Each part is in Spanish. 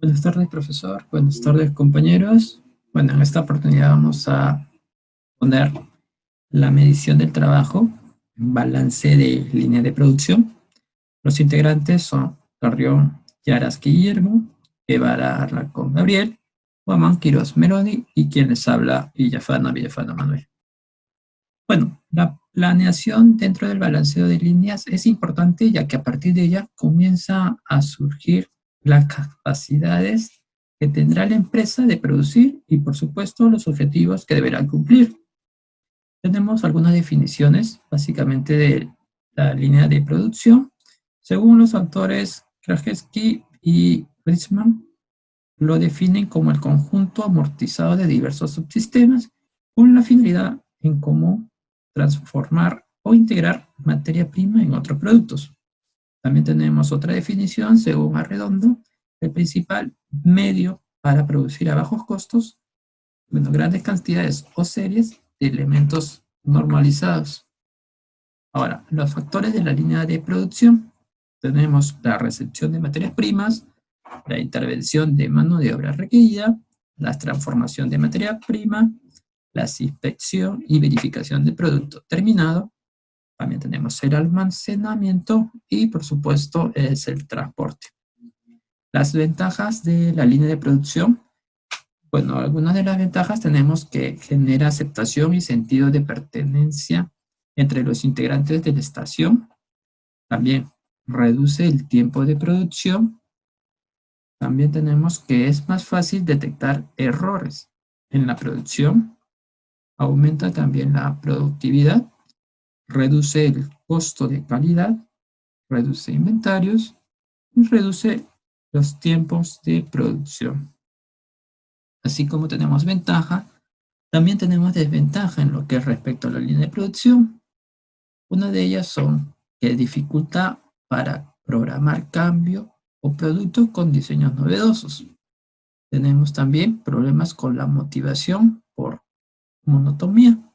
Buenas tardes, profesor. Buenas tardes, compañeros. Bueno, en esta oportunidad vamos a poner la medición del trabajo, balance de línea de producción. Los integrantes son Carrión, Yaras Guillermo, Guevara Arlacón Gabriel, Guamán Quiroz Meroni y quien les habla, Villafana Manuel. Bueno, la planeación dentro del balanceo de líneas es importante ya que a partir de ella comienza a surgir las capacidades que tendrá la empresa de producir y por supuesto los objetivos que deberá cumplir. Tenemos algunas definiciones básicamente de la línea de producción. Según los autores Krajewski y Richman, lo definen como el conjunto amortizado de diversos subsistemas con la finalidad en común transformar o integrar materia prima en otros productos. También tenemos otra definición, según Arredondo, el principal medio para producir a bajos costos, bueno, grandes cantidades o series de elementos normalizados. Ahora, los factores de la línea de producción. Tenemos la recepción de materias primas, la intervención de mano de obra requerida, la transformación de materia prima, la inspección y verificación del producto terminado. También tenemos el almacenamiento y, por supuesto, es el transporte. Las ventajas de la línea de producción. Bueno, algunas de las ventajas tenemos que genera aceptación y sentido de pertenencia entre los integrantes de la estación. También reduce el tiempo de producción. También tenemos que es más fácil detectar errores en la producción. Aumenta también la productividad. Reduce el costo de calidad. Reduce inventarios y reduce los tiempos de producción. Así como tenemos ventaja, también tenemos desventaja en lo que es respecto a la línea de producción. Una de ellas son que dificulta para programar cambio o productos con diseños novedosos. Tenemos también problemas con la motivación por monotonía,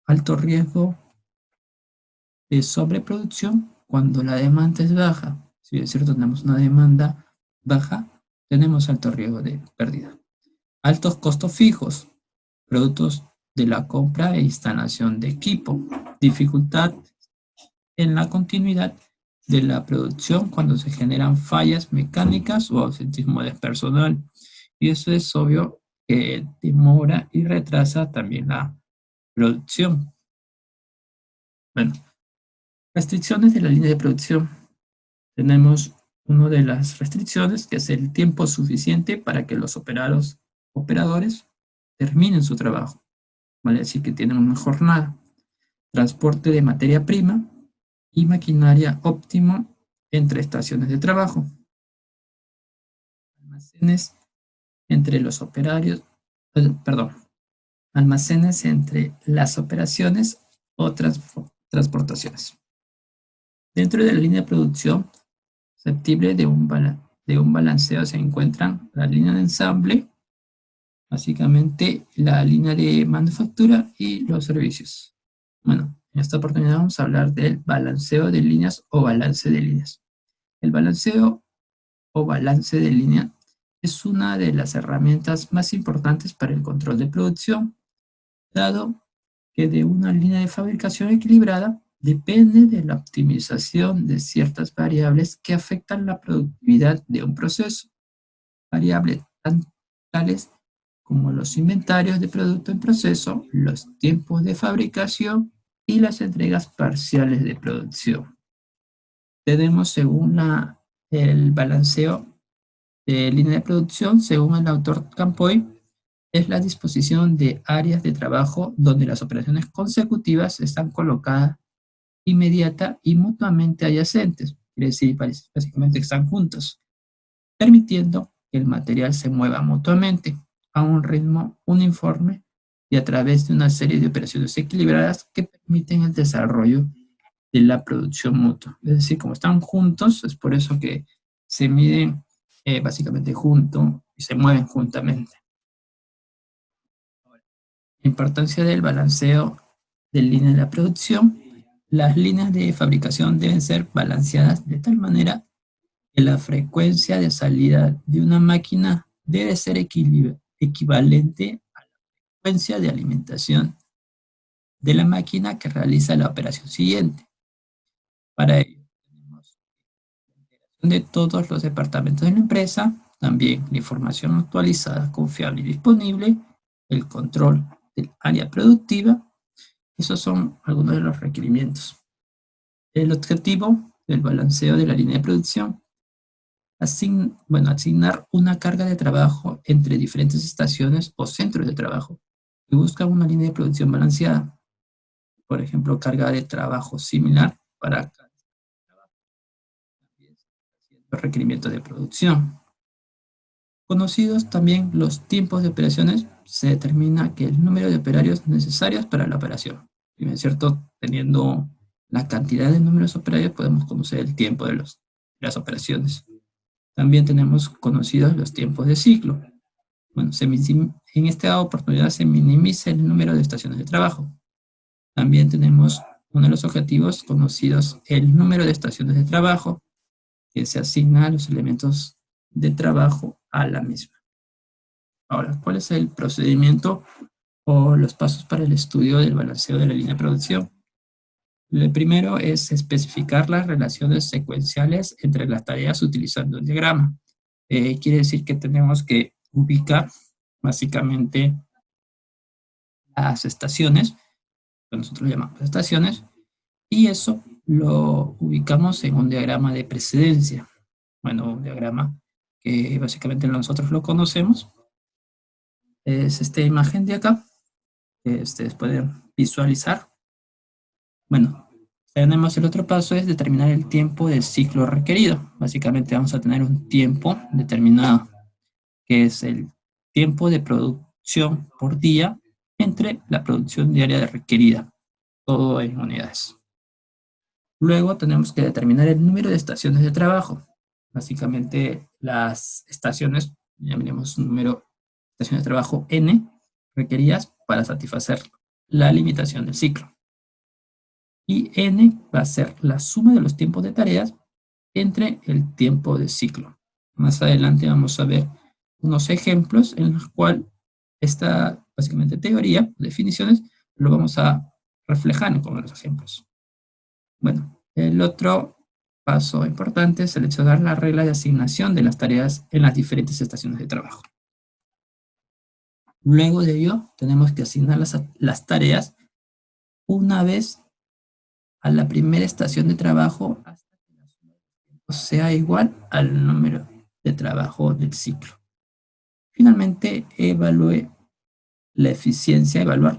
alto riesgo de sobreproducción cuando la demanda es baja. Si es cierto, tenemos una demanda baja, tenemos alto riesgo de pérdida. Altos costos fijos, productos de la compra e instalación de equipo, dificultad en la continuidad de la producción cuando se generan fallas mecánicas o ausentismo de personal. Y eso es obvio que demora y retrasa también la producción. Bueno, restricciones de la línea de producción. Tenemos una de las restricciones que es el tiempo suficiente para que los operadores terminen su trabajo. Vale decir que tienen una jornada. Transporte de materia prima y maquinaria óptimo entre estaciones de trabajo. Almacenes entre los operarios, perdón, almacenes entre las operaciones o transportaciones. Dentro de la línea de producción susceptible de un balanceo se encuentran la línea de ensamble, básicamente la línea de manufactura y los servicios. Bueno, en esta oportunidad vamos a hablar del balanceo de líneas o balance de líneas. El balanceo o balance de línea es una de las herramientas más importantes para el control de producción, dado que de una línea de fabricación equilibrada depende de la optimización de ciertas variables que afectan la productividad de un proceso. Variables tales como los inventarios de producto en proceso, los tiempos de fabricación y las entregas parciales de producción. Tenemos según el balanceo de línea de producción, según el autor Campoy, es la disposición de áreas de trabajo donde las operaciones consecutivas están colocadas inmediata y mutuamente adyacentes, quiere decir, básicamente están juntos, permitiendo que el material se mueva mutuamente a un ritmo uniforme y a través de una serie de operaciones equilibradas que permiten el desarrollo de la producción mutua. Es decir, como están juntos, es por eso que se miden básicamente juntos y se mueven juntamente. La importancia del balanceo de línea de la producción. Las líneas de fabricación deben ser balanceadas de tal manera que la frecuencia de salida de una máquina debe ser equivalente a la frecuencia de alimentación de la máquina que realiza la operación siguiente. Para ello, tenemos la integración de todos los departamentos de la empresa, también la información actualizada, confiable y disponible, el control del área productiva. Esos son algunos de los requerimientos. El objetivo del balanceo de la línea de producción: asignar una carga de trabajo entre diferentes estaciones o centros de trabajo y busca una línea de producción balanceada. Por ejemplo, carga de trabajo similar para cada requerimiento de producción. Conocidos también los tiempos de operaciones, se determina que el número de operarios necesarios para la operación. Si bien es cierto, teniendo la cantidad de números operarios, podemos conocer el tiempo de las operaciones. También tenemos conocidos los tiempos de ciclo. Bueno, en esta oportunidad se minimiza el número de estaciones de trabajo. También tenemos uno de los objetivos conocidos, el número de estaciones de trabajo, que se asigna a los elementos de trabajo a la misma. Ahora, ¿cuál es el procedimiento o los pasos para el estudio del balanceo de la línea de producción? El primero es especificar las relaciones secuenciales entre las tareas utilizando el diagrama. Quiere decir que tenemos que ubicar básicamente las estaciones, que nosotros llamamos estaciones, y eso lo ubicamos en un diagrama de precedencia. Bueno, un diagrama que básicamente nosotros lo conocemos. Es esta imagen de acá, que ustedes pueden visualizar. Bueno, tenemos el otro paso, es determinar el tiempo del ciclo requerido. Básicamente vamos a tener un tiempo determinado, que es el tiempo de producción por día entre la producción diaria requerida, todo en unidades. Luego tenemos que determinar el número de estaciones de trabajo. Básicamente las estaciones, llamaremos un número de estaciones de trabajo N, requeridas para satisfacer la limitación del ciclo. Y N va a ser la suma de los tiempos de tareas entre el tiempo de ciclo. Más adelante vamos a ver unos ejemplos en los cuales esta básicamente teoría, definiciones, lo vamos a reflejar con los ejemplos. Bueno, el otro paso importante es seleccionar la regla de asignación de las tareas en las diferentes estaciones de trabajo. Luego de ello, tenemos que asignar las tareas una vez a la primera estación de trabajo hasta que la suma de tiempos sea igual al número de trabajo del ciclo. Finalmente, evaluar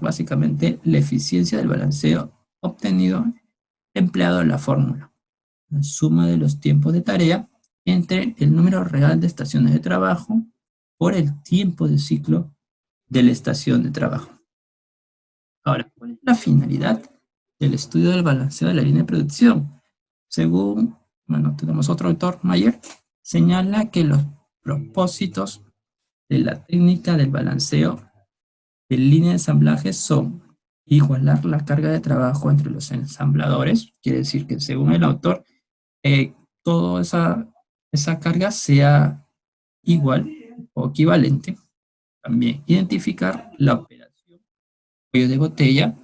básicamente la eficiencia del balanceo obtenido empleado en la fórmula. La suma de los tiempos de tarea entre el número real de estaciones de trabajo por el tiempo de ciclo de la estación de trabajo. Ahora, ¿cuál es la finalidad del estudio del balanceo de la línea de producción? Según, tenemos otro autor, Mayer, señala que los propósitos de la técnica del balanceo de línea de ensamblaje son igualar la carga de trabajo entre los ensambladores, quiere decir que según el autor, toda esa carga sea igual o equivalente. También identificar la operación cuello de botella.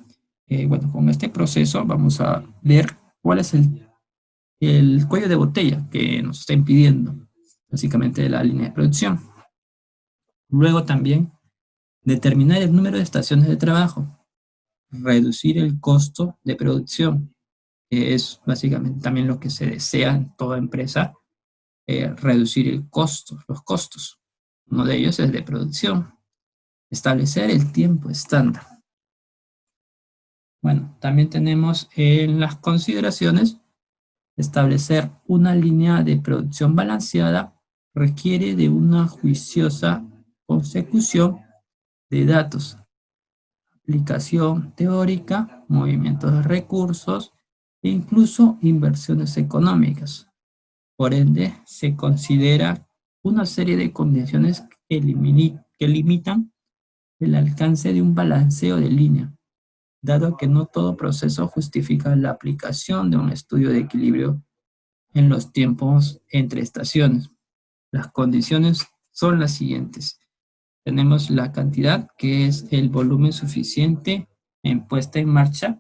Con este proceso vamos a ver cuál es el cuello de botella que nos está impidiendo básicamente la línea de producción. Luego también determinar el número de estaciones de trabajo, reducir el costo de producción, que es básicamente también lo que se desea en toda empresa, reducir los costos. Uno de ellos es el de producción. Establecer el tiempo estándar. Bueno, también tenemos en las consideraciones, establecer una línea de producción balanceada requiere de una juiciosa consecución de datos, aplicación teórica, movimientos de recursos e incluso inversiones económicas. Por ende, se considera una serie de condiciones que limitan el alcance de un balanceo de línea, dado que no todo proceso justifica la aplicación de un estudio de equilibrio en los tiempos entre estaciones. Las condiciones son las siguientes. Tenemos la cantidad, que es el volumen suficiente en puesta en marcha.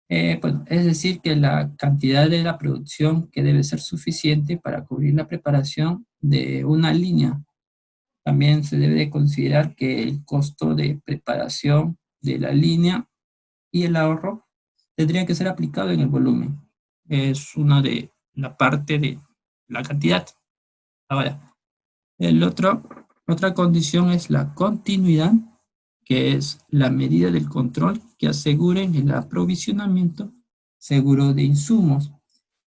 Pues, es decir, que la cantidad de la producción que debe ser suficiente para cubrir la preparación de una línea. También se debe de considerar que el costo de preparación de la línea y el ahorro tendría que ser aplicado en el volumen. Es una de la parte de la cantidad. Ahora, otra condición es la continuidad, que es la medida del control que aseguren el aprovisionamiento seguro de insumos.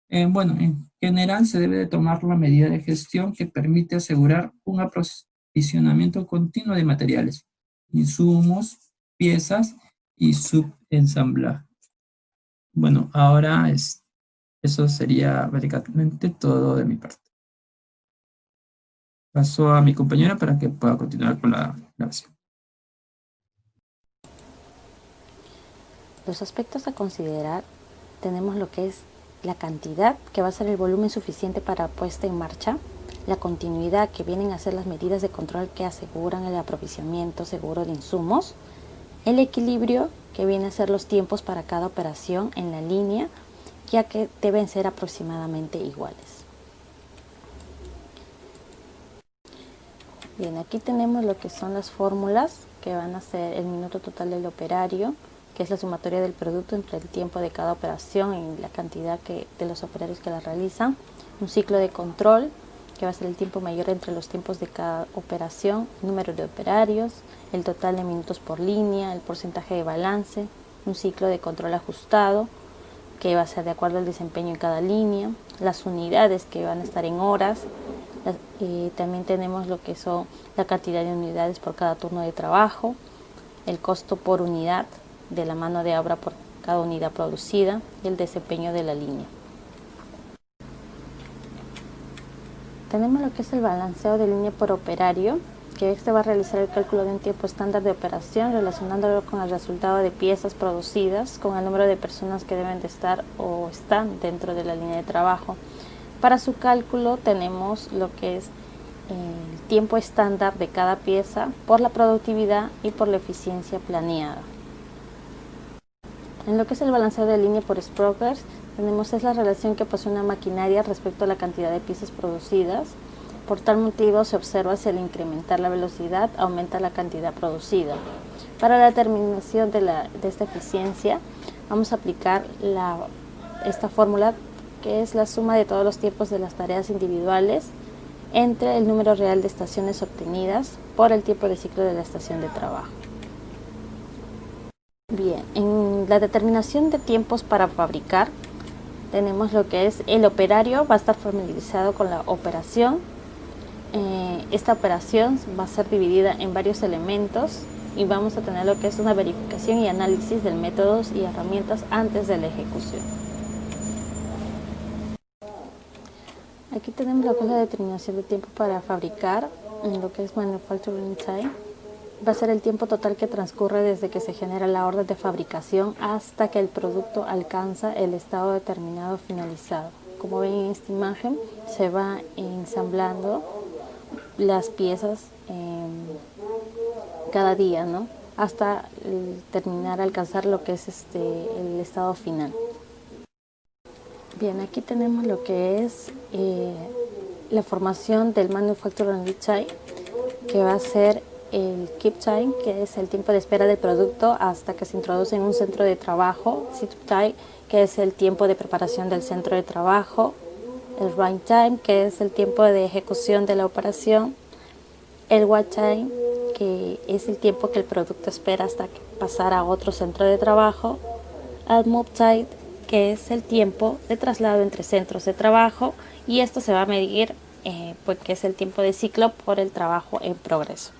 Bueno, en general se debe de tomar la medida de gestión que permite asegurar un aprovisionamiento continuo de materiales, insumos, piezas y subensamblaje. Bueno, eso sería básicamente todo de mi parte. Paso a mi compañera para que pueda continuar con la grabación. Los aspectos a considerar tenemos lo que es la cantidad, que va a ser el volumen suficiente para puesta en marcha, la continuidad, que vienen a ser las medidas de control que aseguran el aprovisionamiento seguro de insumos, el equilibrio, que viene a ser los tiempos para cada operación en la línea, ya que deben ser aproximadamente iguales. Bien, aquí tenemos lo que son las fórmulas, que van a ser el minuto total del operario, que es la sumatoria del producto entre el tiempo de cada operación y la cantidad de los operarios que la realizan. Un ciclo de control, que va a ser el tiempo mayor entre los tiempos de cada operación, el número de operarios, el total de minutos por línea, el porcentaje de balance. Un ciclo de control ajustado, que va a ser de acuerdo al desempeño en cada línea. Las unidades, que van a estar en horas. También tenemos lo que son la cantidad de unidades por cada turno de trabajo, el costo por unidad de la mano de obra por cada unidad producida y el desempeño de la línea. Tenemos lo que es el balanceo de línea por operario, que este va a realizar el cálculo de un tiempo estándar de operación relacionándolo con el resultado de piezas producidas, con el número de personas que deben de estar o están dentro de la línea de trabajo. Para su cálculo tenemos lo que es el tiempo estándar de cada pieza por la productividad y por la eficiencia planeada. En lo que es el balanceo de línea por Sprokers, tenemos la relación que posee una maquinaria respecto a la cantidad de piezas producidas. Por tal motivo se observa si al incrementar la velocidad aumenta la cantidad producida. Para la determinación de esta eficiencia vamos a aplicar esta fórmula, que es la suma de todos los tiempos de las tareas individuales entre el número real de estaciones obtenidas por el tiempo de ciclo de la estación de trabajo. Bien, en la determinación de tiempos para fabricar tenemos lo que es el operario, va a estar familiarizado con la operación. Esta operación va a ser dividida en varios elementos y vamos a tener lo que es una verificación y análisis de métodos y herramientas antes de la ejecución. Aquí tenemos lo que es la determinación de tiempo para fabricar, en lo que es Manufacturing Time. Va a ser el tiempo total que transcurre desde que se genera la orden de fabricación hasta que el producto alcanza el estado determinado finalizado. Como ven en esta imagen, se va ensamblando las piezas cada día, ¿no? Hasta terminar, alcanzar lo que es el estado final. Bien, aquí tenemos lo que es la formación del Manufacturing Lead Time, que va a ser el Keep Time, que es el tiempo de espera del producto hasta que se introduce en un centro de trabajo. Sit Time, que es el tiempo de preparación del centro de trabajo. El Run Time, que es el tiempo de ejecución de la operación. El Watch Time, que es el tiempo que el producto espera hasta pasar a otro centro de trabajo. El Move Time, que es el tiempo de traslado entre centros de trabajo, y esto se va a medir pues que es el tiempo de ciclo por el trabajo en progreso.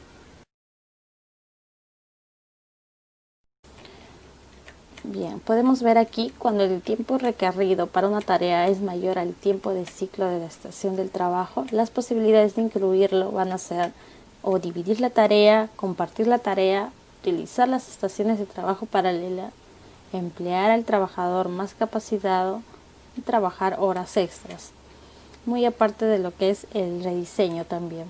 Bien, podemos ver aquí cuando el tiempo requerido para una tarea es mayor al tiempo de ciclo de la estación del trabajo, las posibilidades de incluirlo van a ser o dividir la tarea, compartir la tarea, utilizar las estaciones de trabajo paralela, emplear al trabajador más capacitado y trabajar horas extras. muy aparte de lo que es el rediseño también.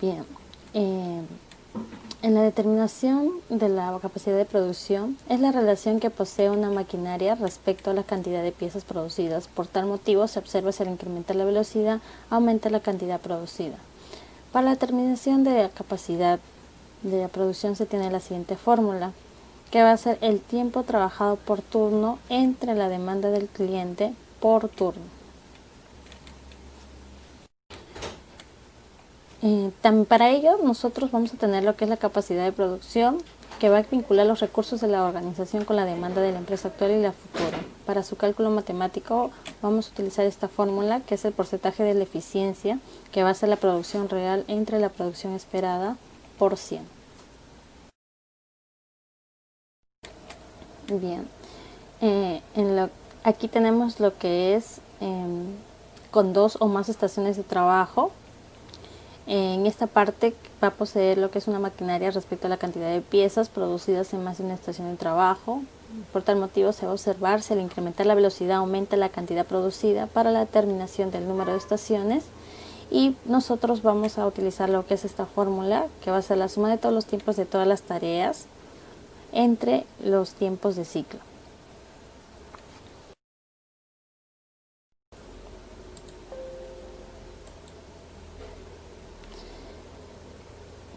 Bien, en la determinación de la capacidad de producción es la relación que posee una maquinaria respecto a la cantidad de piezas producidas. Por tal motivo se observa si al incrementar la velocidad aumenta la cantidad producida. Para la determinación de la capacidad de la producción se tiene la siguiente fórmula, que va a ser el tiempo trabajado por turno entre la demanda del cliente por turno. También para ello nosotros vamos a tener lo que es la capacidad de producción, que va a vincular los recursos de la organización con la demanda de la empresa actual y la futura. Para su cálculo matemático vamos a utilizar esta fórmula, que es el porcentaje de la eficiencia, que va a ser la producción real entre la producción esperada por 100. Bien, aquí tenemos lo que es con 2 o más estaciones de trabajo. En esta parte va a poseer lo que es una maquinaria respecto a la cantidad de piezas producidas en más de una estación de trabajo. Por tal motivo se va a observar si al incrementar la velocidad aumenta la cantidad producida para la determinación del número de estaciones, y nosotros vamos a utilizar lo que es esta fórmula, que va a ser la suma de todos los tiempos de todas las tareas entre los tiempos de ciclo.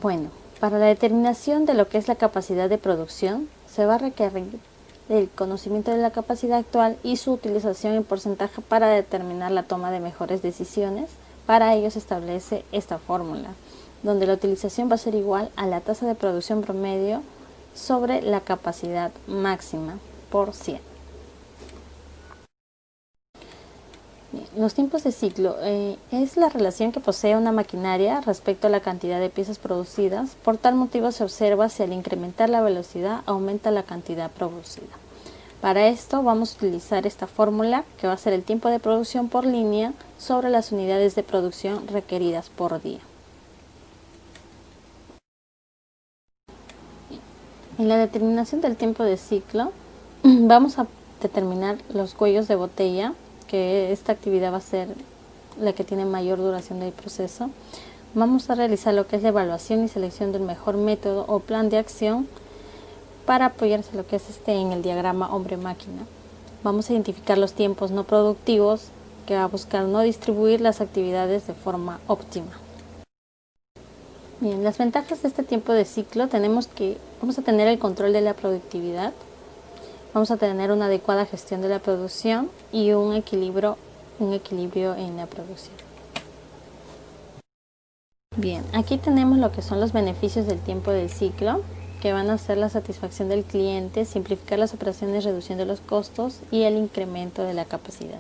Bueno, para la determinación de lo que es la capacidad de producción, se va a requerir el conocimiento de la capacidad actual y su utilización en porcentaje para determinar la toma de mejores decisiones. Para ello se establece esta fórmula, donde la utilización va a ser igual a la tasa de producción promedio sobre la capacidad máxima por 100. Los tiempos de ciclo es la relación que posee una maquinaria respecto a la cantidad de piezas producidas. Por tal motivo se observa si al incrementar la velocidad aumenta la cantidad producida. Para esto vamos a utilizar esta fórmula, que va a ser el tiempo de producción por línea sobre las unidades de producción requeridas por día. En la determinación del tiempo de ciclo vamos a determinar los cuellos de botella, que esta actividad va a ser la que tiene mayor duración del proceso. Vamos a realizar lo que es la evaluación y selección del mejor método o plan de acción para apoyarse lo que es en el diagrama hombre-máquina. Vamos a identificar los tiempos no productivos, que va a buscar no distribuir las actividades de forma óptima. Bien, las ventajas de este tiempo de ciclo vamos a tener el control de la productividad. Vamos a tener una adecuada gestión de la producción y un equilibrio en la producción. Bien, aquí tenemos lo que son los beneficios del tiempo del ciclo, que van a ser la satisfacción del cliente, simplificar las operaciones reduciendo los costos y el incremento de la capacidad.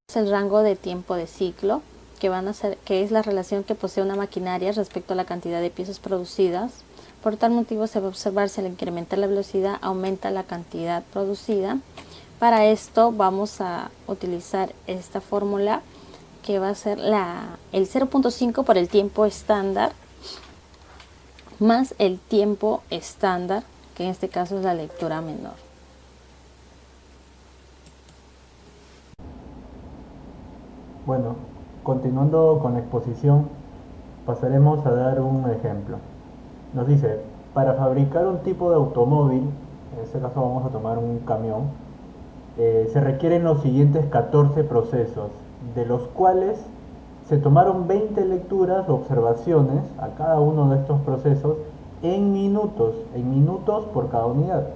Es el rango de tiempo de ciclo, que es la relación que posee una maquinaria respecto a la cantidad de piezas producidas. Por tal motivo se va a observar si al incrementar la velocidad aumenta la cantidad producida. Para esto vamos a utilizar esta fórmula, que va a ser el 0.5 por el tiempo estándar más el tiempo estándar, que en este caso es la lectura menor. Bueno, continuando con la exposición, pasaremos a dar un ejemplo. Nos dice, para fabricar un tipo de automóvil, en este caso vamos a tomar un camión, se requieren los siguientes 14 procesos, de los cuales se tomaron 20 lecturas o observaciones a cada uno de estos procesos en minutos por cada unidad,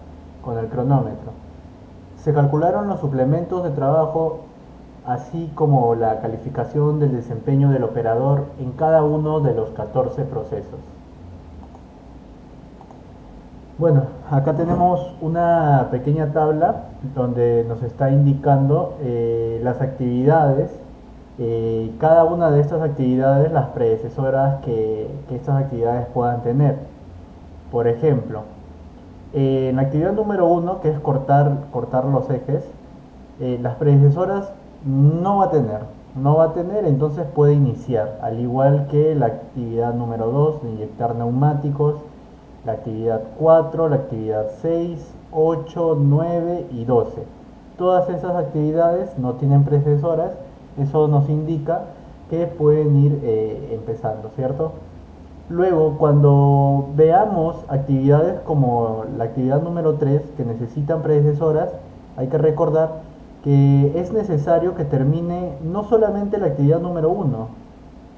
con el cronómetro. Se calcularon los suplementos de trabajo, así como la calificación del desempeño del operador en cada uno de los 14 procesos. Bueno, acá tenemos una pequeña tabla donde nos está indicando las actividades, cada una de estas actividades, las predecesoras que estas actividades puedan tener. Por ejemplo, en la actividad número 1, que es cortar los ejes, las predecesoras no va a tener, entonces puede iniciar, al igual que la actividad número 2, de inyectar neumáticos, la actividad 4, la actividad 6, 8, 9 y 12. Todas esas actividades no tienen precesoras, eso nos indica que pueden ir empezando, ¿cierto? Luego, cuando veamos actividades como la actividad número 3 que necesitan predecesoras, hay que recordar que es necesario que termine no solamente la actividad número 1,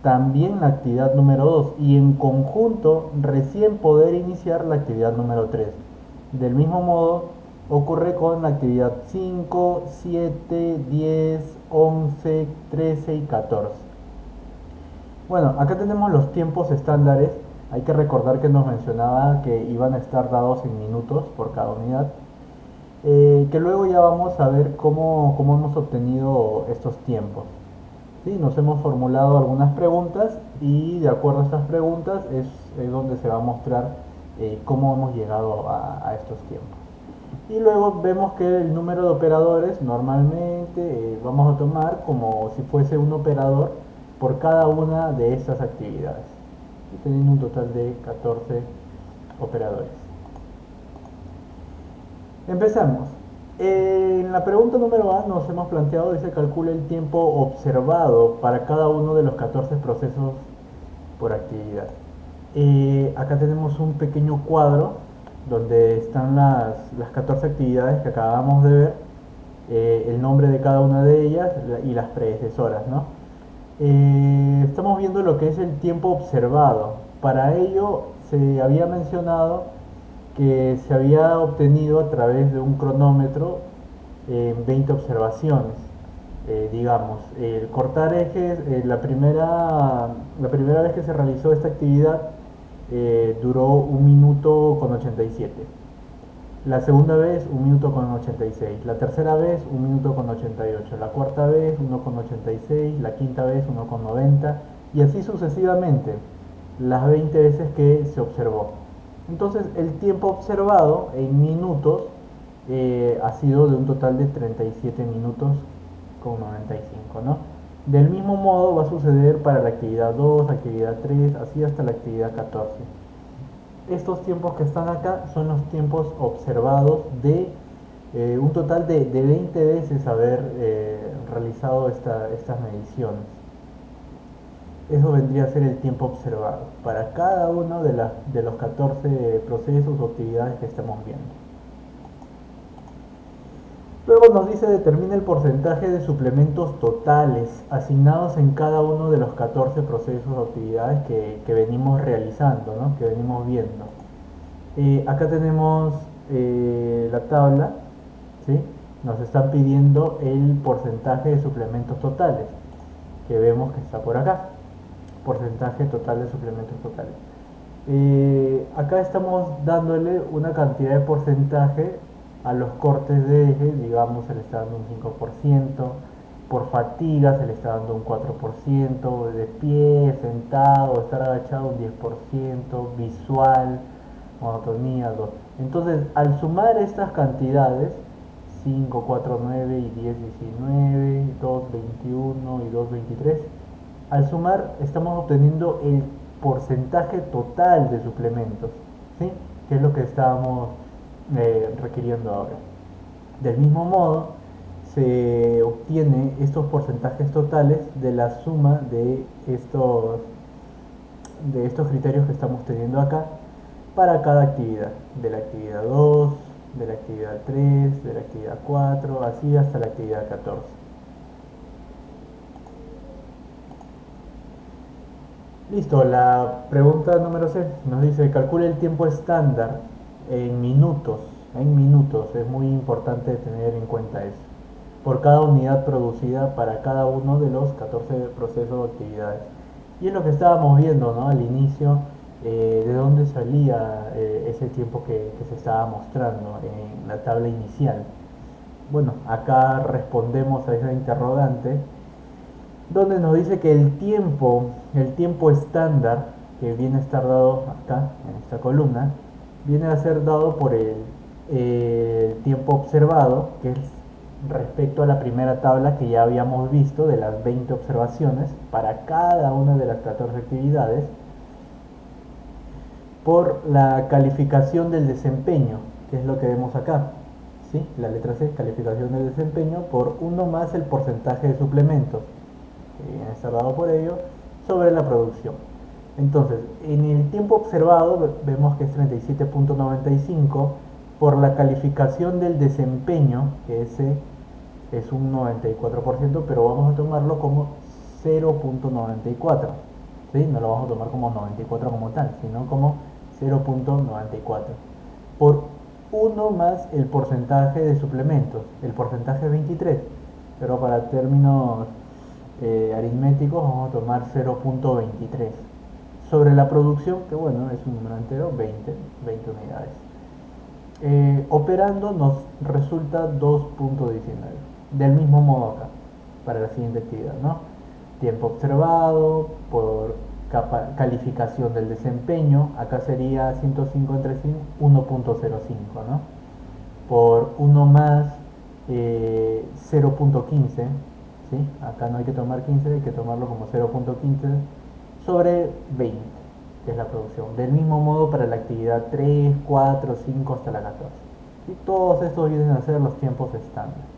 también la actividad número 2 y en conjunto recién poder iniciar la actividad número 3. Del mismo modo ocurre con la actividad 5, 7, 10, 11, 13 y 14. Bueno, acá tenemos los tiempos estándares. Hay que recordar que nos mencionaba que iban a estar dados en minutos por cada unidad. Que luego ya vamos a ver cómo hemos obtenido estos tiempos. ¿Sí? Nos hemos formulado algunas preguntas y de acuerdo a estas preguntas es donde se va a mostrar cómo hemos llegado a estos tiempos. Y luego vemos que el número de operadores normalmente vamos a tomar como si fuese un operador por cada una de estas actividades. Y teniendo un total de 14 operadores. Empezamos. En la pregunta número A nos hemos planteado, dice, calcula el tiempo observado para cada uno de los 14 procesos por actividad. Acá tenemos un pequeño cuadro donde están las 14 actividades que acabamos de ver, el nombre de cada una de ellas y las predecesoras, ¿no? Estamos viendo lo que es el tiempo observado. Para ello se había mencionado que se había obtenido a través de un cronómetro 20 observaciones. Digamos, el cortar ejes, la primera vez que se realizó esta actividad duró 1 minuto con 87. La segunda vez 1 minuto con 86, la tercera vez 1 minuto con 88, la cuarta vez 1 con 86, la quinta vez 1 con 90 y así sucesivamente las 20 veces que se observó. Entonces el tiempo observado en minutos ha sido de un total de 37 minutos con 95, ¿no? Del mismo modo va a suceder para la actividad 2, actividad 3, así hasta la actividad 14. Estos tiempos que están acá son los tiempos observados de un total de 20 veces haber realizado estas mediciones. Eso vendría a ser el tiempo observado para cada uno de los 14 procesos o actividades que estamos viendo. Luego nos dice determina el porcentaje de suplementos totales asignados en cada uno de los 14 procesos o actividades que venimos realizando, ¿no? Que venimos viendo. Acá tenemos la tabla, ¿sí? Nos están pidiendo el porcentaje de suplementos totales, que vemos que está por acá. Porcentaje total de suplementos totales. Acá estamos dándole una cantidad de porcentaje a los cortes de eje, digamos se le está dando un 5%, por fatiga se le está dando un 4%, de pie, sentado, estar agachado un 10%, visual, monotonía 2. Entonces al sumar estas cantidades, 5, 4, 9 y 10, 19, 2, 21 y 2, 23, al sumar estamos obteniendo el porcentaje total de suplementos, ¿sí? Que es lo que estábamos requiriendo ahora. Del mismo modo, se obtiene estos porcentajes totales de la suma de estos criterios que estamos teniendo acá para cada actividad, de la actividad 2, de la actividad 3, de la actividad 4, así hasta la actividad 14. Listo, la pregunta número 6 nos dice, calcule el tiempo estándar en minutos, es muy importante tener en cuenta eso, por cada unidad producida para cada uno de los 14 procesos o actividades. Y es lo que estábamos viendo, ¿no? Al inicio, de dónde salía ese tiempo que se estaba mostrando en la tabla inicial. Bueno, acá respondemos a esa interrogante, donde nos dice que el tiempo estándar que viene a estar dado acá en esta columna viene a ser dado por el tiempo observado, que es respecto a la primera tabla que ya habíamos visto de las 20 observaciones para cada una de las 14 actividades, por la calificación del desempeño, que es lo que vemos acá. ¿Sí? La letra C, calificación del desempeño, por 1 más el porcentaje de suplementos, que viene a estar dado por ello, sobre la producción. Entonces, en el tiempo observado vemos que es 37.95 por la calificación del desempeño, que ese es un 94%, pero vamos a tomarlo como 0.94. ¿Sí? No lo vamos a tomar como 94 como tal, sino como 0.94. Por 1 más el porcentaje de suplementos. El porcentaje es 23, pero para términos aritméticos vamos a tomar 0.23 sobre la producción, que bueno, es un número entero, 20 unidades. Operando nos resulta 2.19. Del mismo modo acá, para la siguiente actividad, ¿no? Tiempo observado por calificación del desempeño, acá sería 105 entre 1.05, ¿no? Por 1 más 0.15, ¿sí? Acá no hay que tomar 15, hay que tomarlo como 0.15 sobre 20, que es la producción. Del mismo modo para la actividad 3, 4, 5 hasta la 14. Y todos estos vienen a ser los tiempos estándar.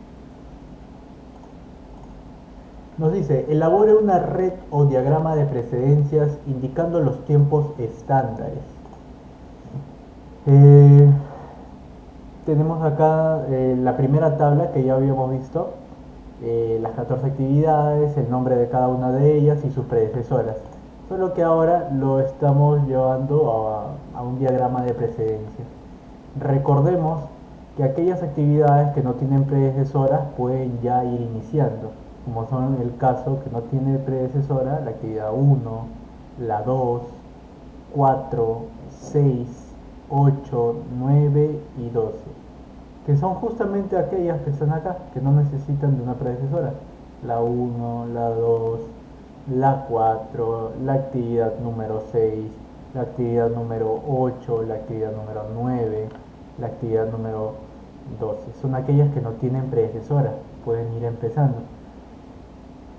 Nos dice, elabore una red o diagrama de precedencias indicando los tiempos estándares. Tenemos acá la primera tabla que ya habíamos visto, las 14 actividades, el nombre de cada una de ellas y sus predecesoras. Solo que ahora lo estamos llevando a un diagrama de precedencia. Recordemos que aquellas actividades que no tienen predecesoras pueden ya ir iniciando, como son el caso que no tiene predecesora, la actividad 1, la 2, 4, 6, 8, 9 y 12, que son justamente aquellas que están acá, que no necesitan de una predecesora. La 1, la 2, la 4, la actividad número 6, la actividad número 8, la actividad número 9, la actividad número 12. Son aquellas que no tienen predecesora, pueden ir empezando.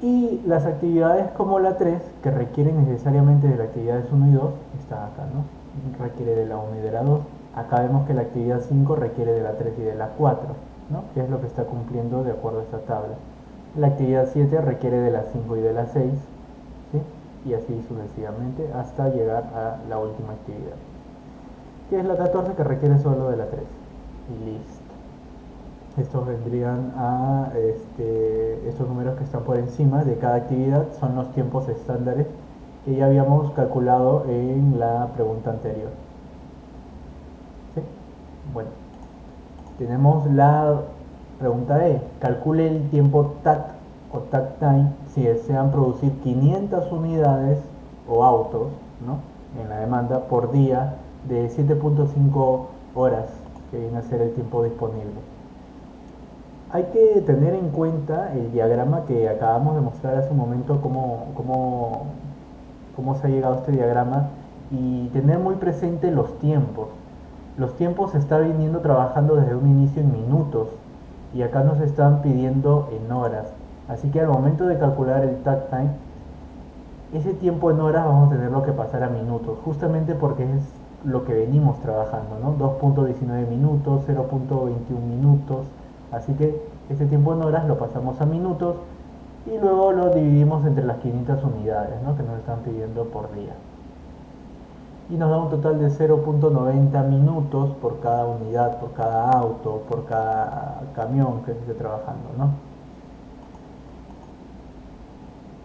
Y las actividades como la 3, que requieren necesariamente de las actividades 1 y 2, están acá, ¿no? Requiere de la 1 y de la 2. Acá vemos que la actividad 5 requiere de la 3 y de la 4, ¿no? Que es lo que está cumpliendo de acuerdo a esta tabla. La actividad 7 requiere de la 5 y de la 6, ¿sí? Y así sucesivamente hasta llegar a la última actividad, que es la 14, que requiere solo de la 3. Y listo. Estos vendrían a estos números que están por encima de cada actividad, son los tiempos estándares que ya habíamos calculado en la pregunta anterior. ¿Sí? Bueno, tenemos la pregunta E. Calcule el tiempo TAC o TAC time si desean producir 500 unidades o autos, ¿no?, en la demanda por día de 7.5 horas, que viene a ser el tiempo disponible. Hay que tener en cuenta el diagrama que acabamos de mostrar hace un momento, cómo se ha llegado a este diagrama, y tener muy presente los tiempos. Los tiempos se está viniendo trabajando desde un inicio en minutos y acá nos están pidiendo en horas. Así que al momento de calcular el takt time, ese tiempo en horas vamos a tenerlo que pasar a minutos, justamente porque es lo que venimos trabajando, ¿no? 2.19 minutos, 0.21 minutos. Así que ese tiempo en horas lo pasamos a minutos y luego lo dividimos entre las 500 unidades, ¿no?, que nos están pidiendo por día. Y nos da un total de 0.90 minutos por cada unidad, por cada auto, por cada camión que se esté trabajando, ¿no?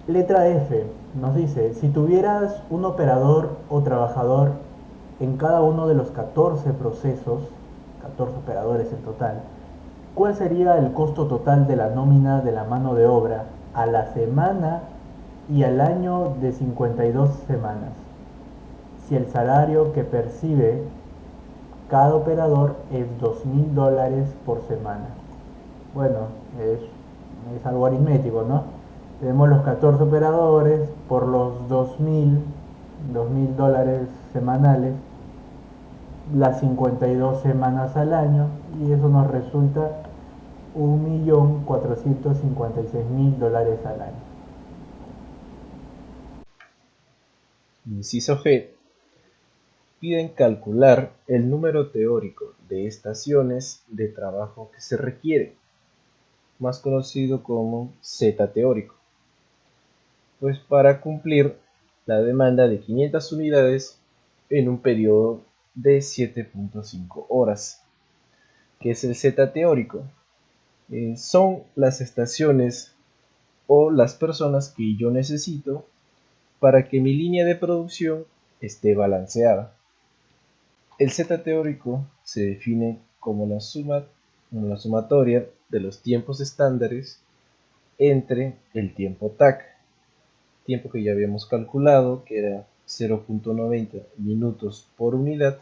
Letra F nos dice, si tuvieras un operador o trabajador en cada uno de los 14 procesos, 14 operadores en total, ¿cuál sería el costo total de la nómina de la mano de obra a la semana y al año de 52 semanas? Si el salario que percibe cada operador es $2.000 por semana. Bueno, es algo aritmético, ¿no? Tenemos los 14 operadores por los $2.000 semanales, las 52 semanas al año, y eso nos resulta $1.456.000 al año. Inciso G. piden calcular el número teórico de estaciones de trabajo que se requiere, más conocido como Z teórico, pues para cumplir la demanda de 500 unidades en un periodo de 7.5 horas. ¿Qué es el Z teórico? Son las estaciones o las personas que yo necesito para que mi línea de producción esté balanceada. El Z teórico se define como la sumatoria de los tiempos estándares entre el tiempo TAC, tiempo que ya habíamos calculado que era 0.90 minutos por unidad.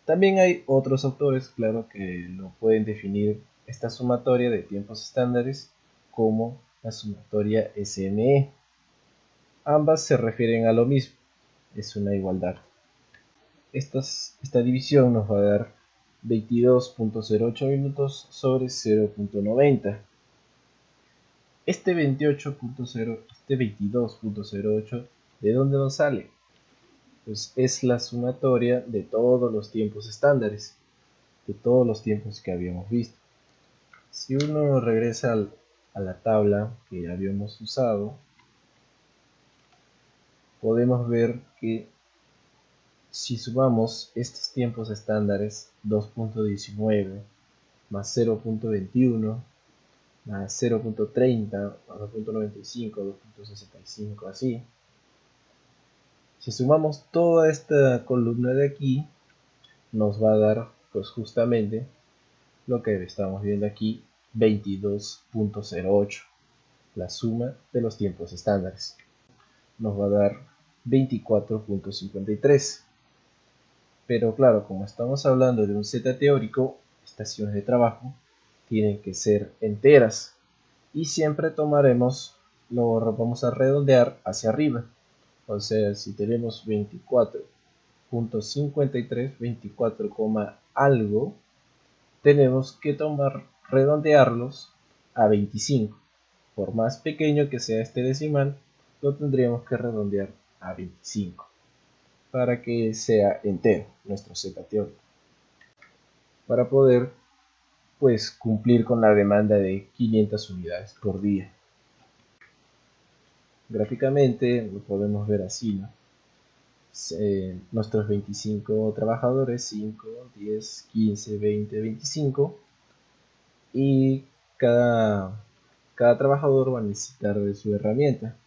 También hay otros autores, claro, que lo pueden definir esta sumatoria de tiempos estándares como la sumatoria SME. Ambas se refieren a lo mismo, es una igualdad. Esta división nos va a dar 22.08 minutos sobre 0.90. Este 22.08, ¿de dónde nos sale? Pues es la sumatoria de todos los tiempos estándares, de todos los tiempos que habíamos visto. Si uno regresa a la tabla que habíamos usado, podemos ver que si sumamos estos tiempos estándares, 2.19 más 0.21 más 0.30 más 2.95, 2.65, así. Si sumamos toda esta columna de aquí, nos va a dar pues justamente lo que estamos viendo aquí, 22.08, la suma de los tiempos estándares. Nos va a dar 24.53. Pero claro, como estamos hablando de un Z teórico, estaciones de trabajo tienen que ser enteras. Y siempre tomaremos, lo vamos a redondear hacia arriba. O sea, si tenemos 24.53, 24, algo, tenemos que redondearlos a 25. Por más pequeño que sea este decimal, lo tendríamos que redondear a 25 para que sea entero nuestro Z teórico, para poder pues cumplir con la demanda de 500 unidades por día. Gráficamente lo podemos ver así, ¿no? Nuestros 25 trabajadores, 5, 10, 15, 20, 25, y cada trabajador va a necesitar de su herramienta,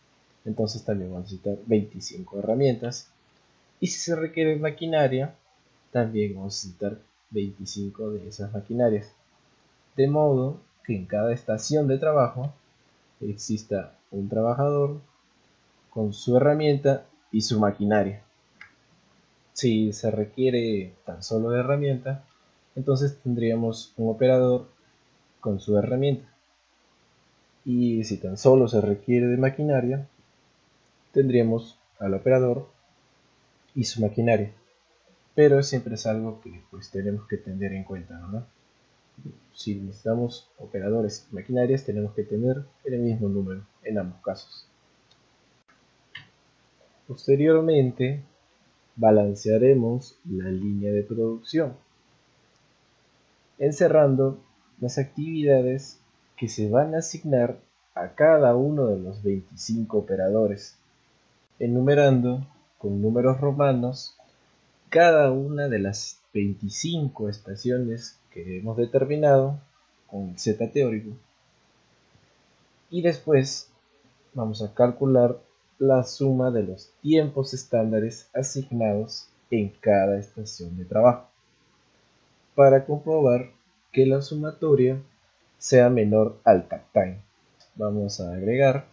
entonces también va a necesitar 25 herramientas. Y si se requiere maquinaria, también vamos a necesitar 25 de esas maquinarias. De modo que en cada estación de trabajo exista un trabajador con su herramienta y su maquinaria. Si se requiere tan solo de herramienta, entonces tendríamos un operador con su herramienta. Y si tan solo se requiere de maquinaria, tendríamos al operador y su maquinaria. Pero siempre es algo que pues tenemos que tener en cuenta, ¿no? Si necesitamos operadores y maquinarias, tenemos que tener el mismo número en ambos casos. Posteriormente, balancearemos la línea de producción, encerrando las actividades que se van a asignar a cada uno de los 25 operadores, enumerando con números romanos cada una de las 25 estaciones que hemos determinado con el Z teórico, y después vamos a calcular la suma de los tiempos estándares asignados en cada estación de trabajo para comprobar que la sumatoria sea menor al takt time. Vamos a agregar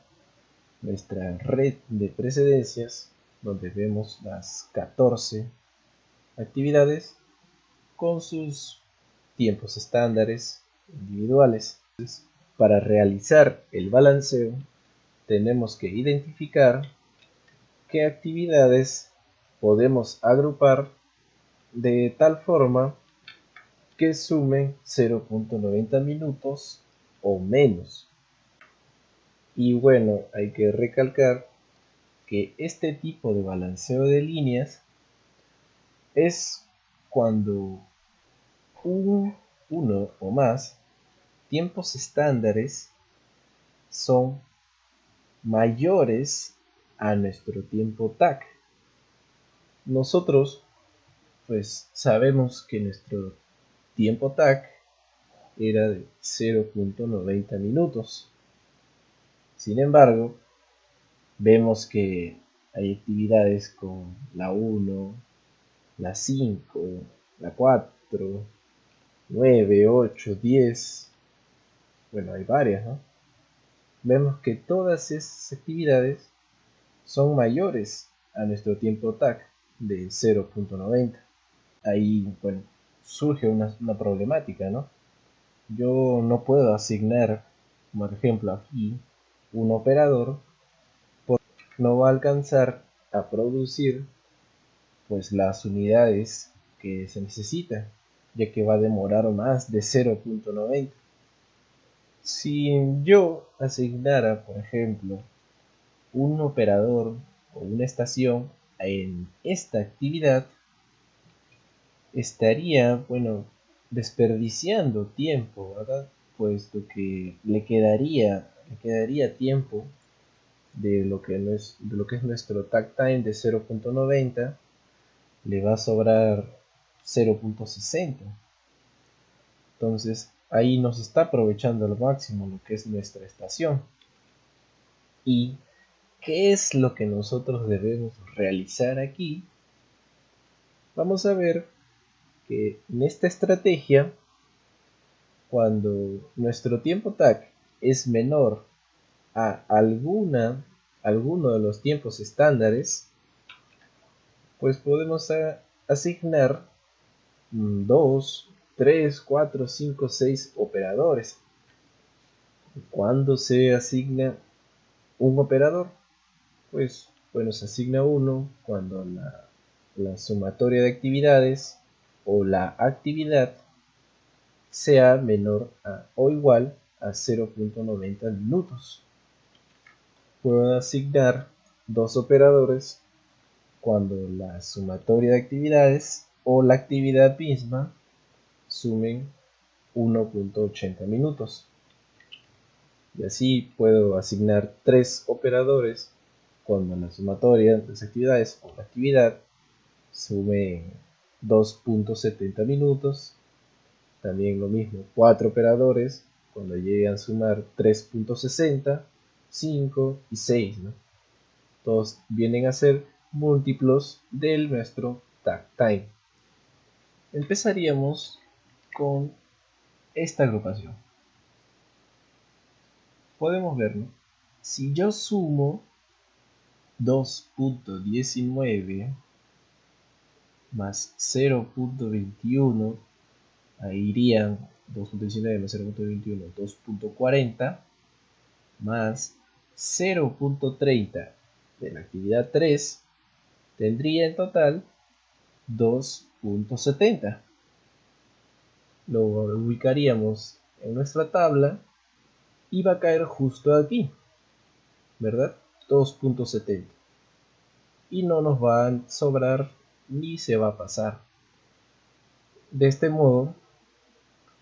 nuestra red de precedencias donde vemos las 14 actividades con sus tiempos estándares individuales. Para realizar el balanceo tenemos que identificar qué actividades podemos agrupar de tal forma que sumen 0.90 minutos o menos. Y bueno, hay que recalcar que este tipo de balanceo de líneas es cuando uno o más tiempos estándares son mayores a nuestro tiempo TAC. Nosotros pues sabemos que nuestro tiempo TAC era de 0.90 minutos. Sin embargo, vemos que hay actividades con la 1, la 5, la 4, 9, 8, 10. Bueno, hay varias, ¿no? Vemos que todas esas actividades son mayores a nuestro tiempo TAC de 0.90. Ahí, bueno, surge una problemática, ¿no? Yo no puedo asignar, por ejemplo, aquí un operador porque no va a alcanzar a producir pues las unidades que se necesitan, ya que va a demorar más de 0.90. Si yo asignara, por ejemplo, un operador o una estación en esta actividad, estaría, bueno, desperdiciando tiempo, ¿verdad? Puesto que le quedaría tiempo de lo que es nuestro takt time de 0.90, le va a sobrar 0.60. Entonces ahí nos está aprovechando al máximo lo que es nuestra estación. ¿Y qué es lo que nosotros debemos realizar aquí? Vamos a ver que en esta estrategia, cuando nuestro tiempo TAC es menor a alguno de los tiempos estándares, pues podemos asignar 2, 3, 4, 5, 6 operadores. ¿Cuándo se asigna un operador? Pues bueno, se asigna uno cuando la sumatoria de actividades o la actividad sea menor o igual a 0.90 minutos. Puedo asignar dos operadores cuando la sumatoria de actividades o la actividad misma sumen 1.80 minutos. Y así puedo asignar tres operadores cuando la sumatoria de las actividades o la actividad sume 2.70 minutos. También lo mismo, 4 operadores cuando lleguen a sumar 3.60, 5 y 6, ¿no? Todos vienen a ser múltiplos del nuestro takt time. Empezaríamos con esta agrupación. Podemos ver, ¿no? Si yo sumo 2.19 más 0.21, ahí irían 2.19 más 0.21, 2.40 más 0.30 de la actividad 3, tendría en total 2.70. Lo ubicaríamos en nuestra tabla y va a caer justo aquí, ¿verdad? 2.70. Y no nos va a sobrar ni se va a pasar. De este modo,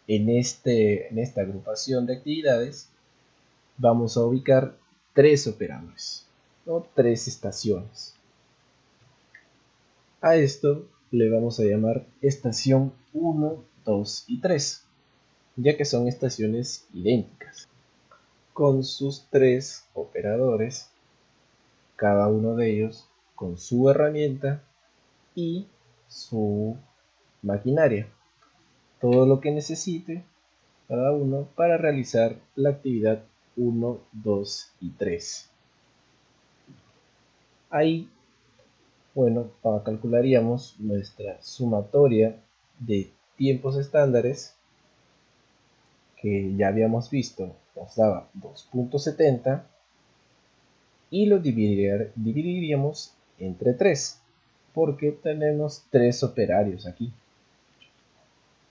en esta agrupación de actividades, vamos a ubicar tres operadores, o tres estaciones. A esto le vamos a llamar estación 1, 2 y 3, ya que son estaciones idénticas, con sus tres operadores, cada uno de ellos con su herramienta y su maquinaria, todo lo que necesite cada uno para realizar la actividad 1, 2 y 3. Ahí, bueno, calcularíamos nuestra sumatoria de tiempos estándares, que ya habíamos visto nos daba 2.70, y lo dividiríamos entre 3, porque tenemos 3 operarios aquí.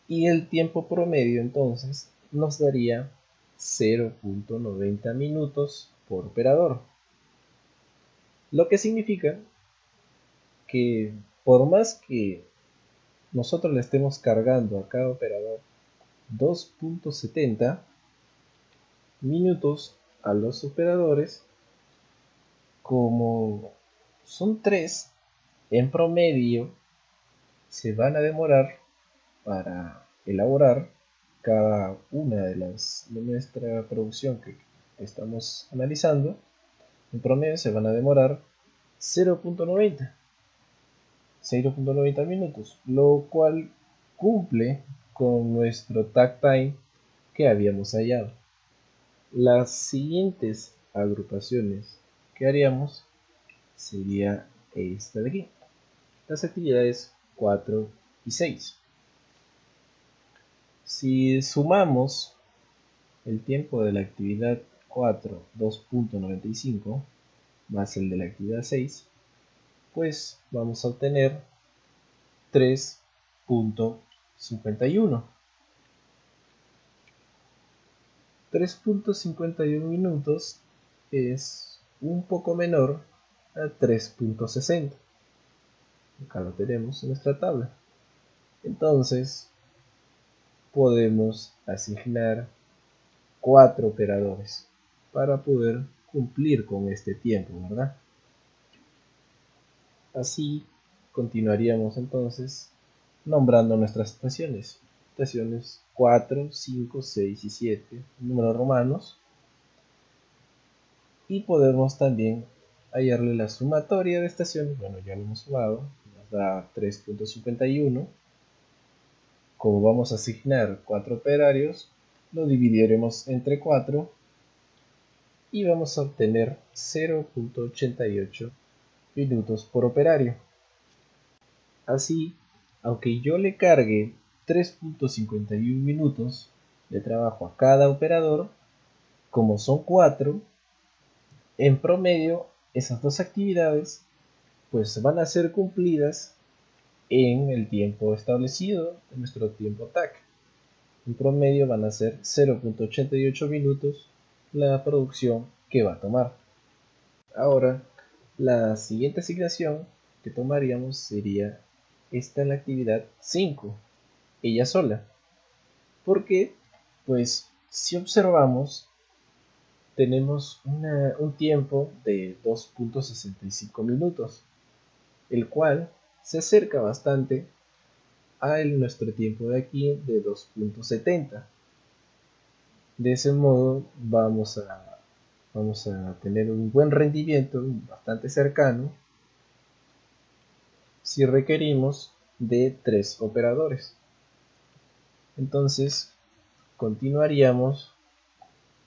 Y el tiempo promedio entonces nos daría 0.90 minutos por operador. Lo que significa que por más que nosotros le estemos cargando a cada operador 2.70 minutos a los operadores, como son 3, en promedio se van a demorar para elaborar cada una de las de nuestra producción que estamos analizando. En promedio se van a demorar 0.90 minutos, lo cual cumple con nuestro takt time que habíamos hallado. Las siguientes agrupaciones que haríamos sería esta de aquí, las actividades 4 y 6. Si sumamos el tiempo de la actividad 4, 2.95, más el de la actividad 6, pues vamos a obtener 3.51. 3.51 minutos es un poco menor a 3.60. Acá lo tenemos en nuestra tabla. Entonces podemos asignar 4 operadores para poder cumplir con este tiempo, ¿verdad? Así continuaríamos entonces nombrando nuestras estaciones. Estaciones 4, 5, 6 y 7, números romanos. Y podemos también hallarle la sumatoria de estaciones. Bueno, ya lo hemos sumado, nos da 3.51. Como vamos a asignar 4 operarios, lo dividiremos entre 4 y vamos a obtener 0.88 minutos por operario. Así, aunque yo le cargue 3.51 minutos de trabajo a cada operador, como son 4, en promedio esas dos actividades pues van a ser cumplidas en el tiempo establecido, en nuestro tiempo TAC. En promedio van a ser 0.88 minutos la producción que va a tomar. Ahora, la siguiente asignación que tomaríamos sería esta en la actividad 5, ella sola. Porque, pues, si observamos, tenemos un tiempo de 2.65 minutos, el cual se acerca bastante a nuestro tiempo de aquí de 2.70. De ese modo vamos a tener un buen rendimiento, bastante cercano, si requerimos de 3 operadores. Entonces continuaríamos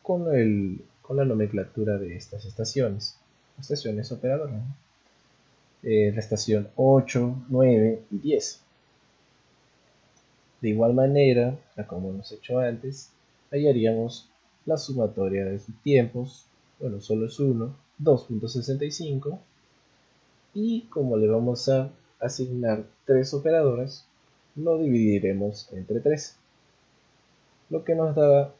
con la nomenclatura de estas estaciones operadoras. La estación 8, 9 y 10. De igual manera, como hemos hecho antes, hallaríamos la sumatoria de sus tiempos. Bueno, solo es uno, 2.65. Y como le vamos a asignar 3 operadoras, lo dividiremos entre 3. Lo que nos da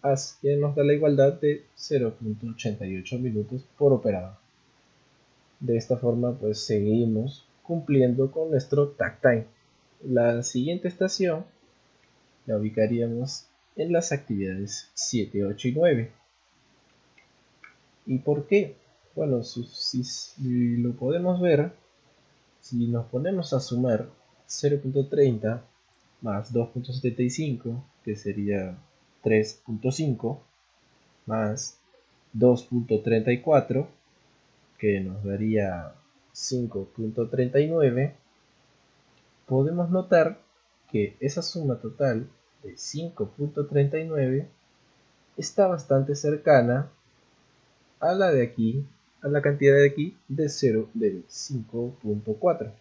la igualdad de 0.88 minutos por operador. De esta forma pues seguimos cumpliendo con nuestro takt time. La siguiente estación la ubicaríamos en las actividades 7, 8 y 9. ¿Y por qué? Bueno, si lo podemos ver, si nos ponemos a sumar 0.30 más 2.75, que sería 3.5, más 2.34, que nos daría 5.39, podemos notar que esa suma total de 5.39 está bastante cercana a la de aquí, a la cantidad de aquí de 5.4.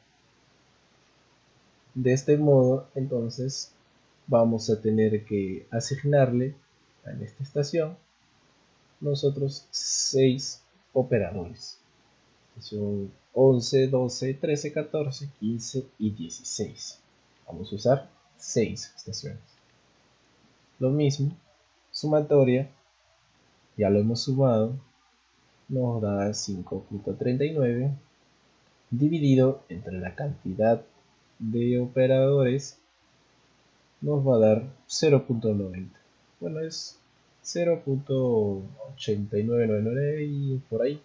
De este modo, entonces, vamos a tener que asignarle a esta estación nosotros 6 operadores. Son 11, 12, 13, 14, 15 y 16. Vamos a usar 6 estaciones. Lo mismo, sumatoria, ya lo hemos sumado, nos da 5.39 dividido entre la cantidad de operadores nos va a dar 0.90. Bueno, es 0.8999 y por ahí.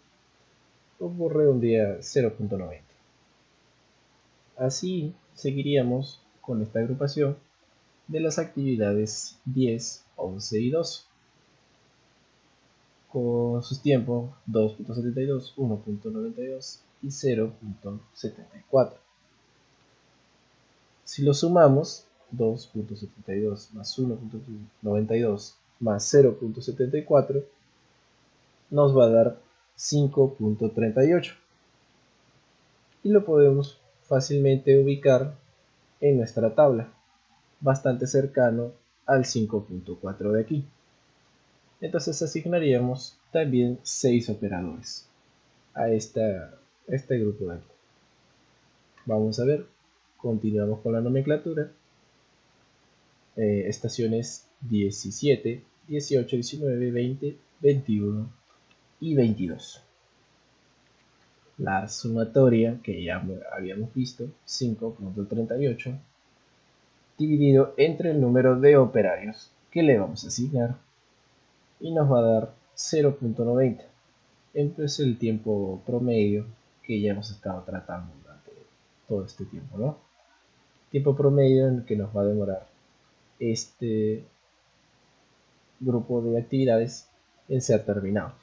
Ocurre un día 0.90. Así seguiríamos con esta agrupación de las actividades 10, 11 y 12, con sus tiempos 2.72, 1.92 y 0.74. Si lo sumamos, 2.72 más 1.92 más 0.74 nos va a dar 5.38 y lo podemos fácilmente ubicar en nuestra tabla, bastante cercano al 5.4 de aquí. Entonces asignaríamos también 6 operadores a este grupo de aquí. Vamos a ver, continuamos con la nomenclatura. Estaciones 17, 18, 19, 20, 21 y 22. La sumatoria que ya habíamos visto, 5.38, dividido entre el número de operarios que le vamos a asignar, y nos va a dar 0.90. Entonces el tiempo promedio que ya hemos estado tratando durante todo este tiempo, ¿no? Tiempo promedio en el que nos va a demorar este grupo de actividades en ser terminados,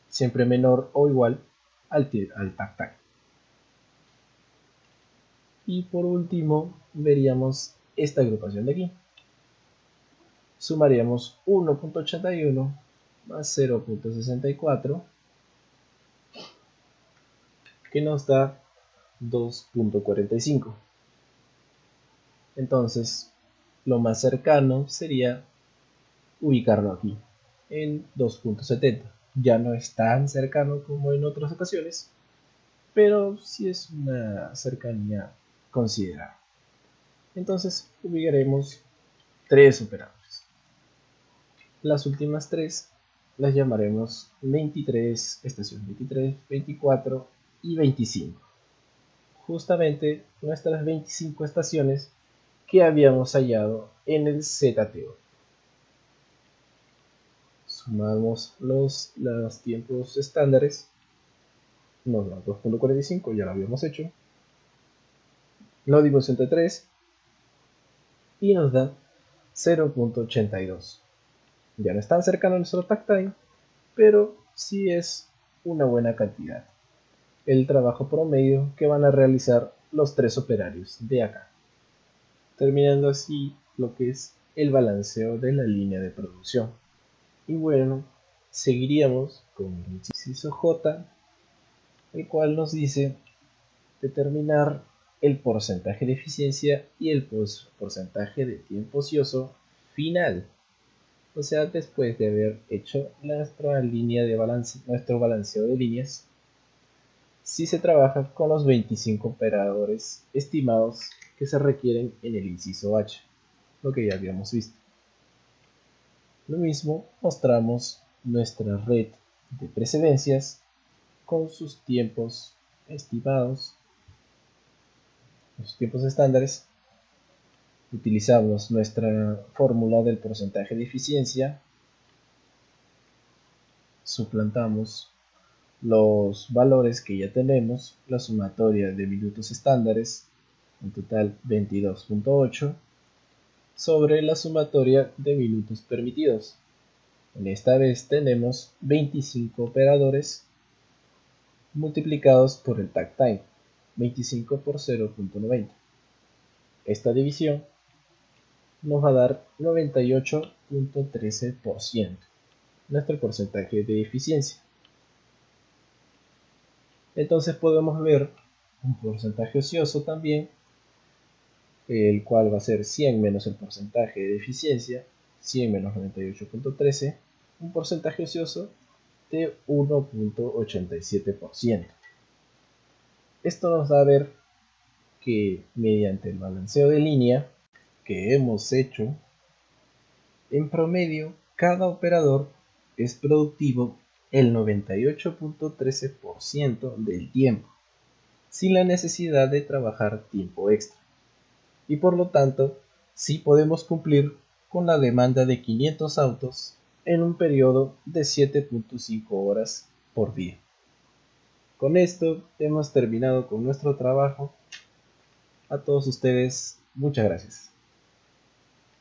siempre menor o igual al takt-time. Y por último veríamos esta agrupación de aquí. Sumaríamos 1.81 más 0.64, que nos da 2.45. Entonces lo más cercano sería ubicarlo aquí en 2.70. Ya no es tan cercano como en otras ocasiones, pero sí es una cercanía considerable. Entonces ubicaremos 3 operadores. Las últimas 3 las llamaremos 23, estación 23, 24 y 25. Justamente nuestras 25 estaciones que habíamos hallado en el ZTO. Sumamos los tiempos estándares, nos da 2.45, ya lo habíamos hecho. Lo dimos entre 3 y nos da 0.82. Ya no es tan cercano a nuestro takt time, pero sí es una buena cantidad. El trabajo promedio que van a realizar los 3 operarios de acá. Terminando así lo que es el balanceo de la línea de producción. Y bueno, seguiríamos con el inciso J, el cual nos dice determinar el porcentaje de eficiencia y el porcentaje de tiempo ocioso final. O sea, después de haber hecho nuestra línea de balance, nuestro balanceo de líneas, si se trabaja con los 25 operadores estimados que se requieren en el inciso H, lo que ya habíamos visto. Lo mismo mostramos nuestra red de precedencias con sus tiempos estimados, los tiempos estándares. Utilizamos nuestra fórmula del porcentaje de eficiencia, suplantamos los valores que ya tenemos, la sumatoria de minutos estándares, en total 22.8, sobre la sumatoria de minutos permitidos. En esta vez tenemos 25 operadores multiplicados por el takt time, 25 por 0.90. Esta división nos va a dar 98.13%, nuestro porcentaje de eficiencia. Entonces podemos ver un porcentaje ocioso también, el cual va a ser 100 menos el porcentaje de eficiencia, 100 menos 98.13, un porcentaje ocioso de 1.87%. Esto nos da a ver que mediante el balanceo de línea que hemos hecho, en promedio cada operador es productivo el 98.13% del tiempo. sin la necesidad de trabajar tiempo extra. Y por lo tanto, sí podemos cumplir con la demanda de 500 autos en un periodo de 7.5 horas por día. Con esto hemos terminado con nuestro trabajo. A todos ustedes, muchas gracias.